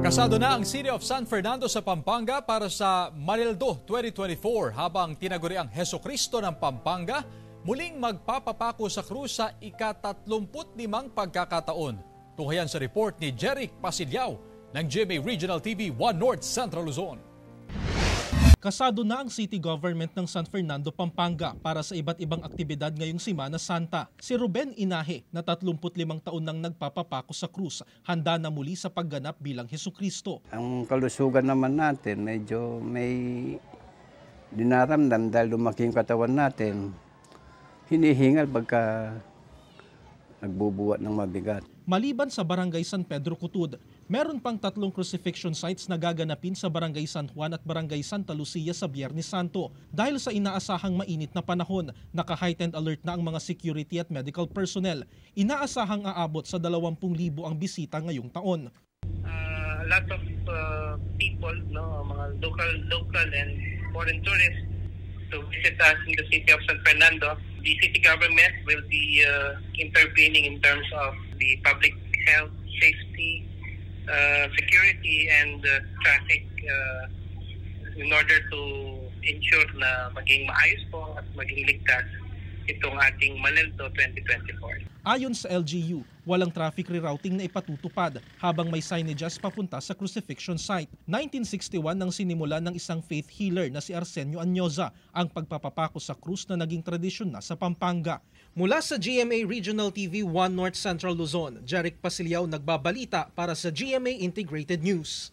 Kasado na ang City of San Fernando sa Pampanga para sa Marildo 2024 habang tinaguriang Jesucristo ng Pampanga muling magpapapako sa krus sa ika-35 pagkakataon. Tunghayan sa report ni Jeric Pasiliao ng GMA Regional TV 1 North Central Luzon. Kasado na ang city government ng San Fernando, Pampanga para sa iba't ibang aktibidad ngayong Semana Santa. Si Ruben Inahe na 35 taon nang nagpapapako sa krus, handa na muli sa pagganap bilang Jesucristo. Ang kalusugan naman natin, medyo may dinaramdam dahil lumaki yung katawan natin. Hinihingal pagka nagbubuhat ng mabigat. Maliban sa Barangay San Pedro Cutud, meron pang 3 crucifixion sites na gaganapin sa Barangay San Juan at Barangay Santa Lucia sa Biyernes Santo. Dahil sa inaasahang mainit na panahon, naka-heightened alert na ang mga security at medical personnel. Inaasahang aabot sa 20,000 ang bisita ngayong taon. A lot of people, mga local and foreign tourists to visit us in the city of San Fernando. The city government will be intervening in terms of the public health, safety, security, and traffic in order to ensure na maging maayos po at maging ligtas itong ating Marildo 2024. Ayon sa LGU, walang traffic rerouting na ipatutupad habang may signages papunta sa crucifixion site. 1961 nang sinimula ng isang faith healer na si Arsenio Anyoza ang pagpapapako sa krus na naging tradisyon na sa Pampanga. Mula sa GMA Regional TV 1 North Central Luzon, Jeric Pasiliao nagbabalita para sa GMA Integrated News.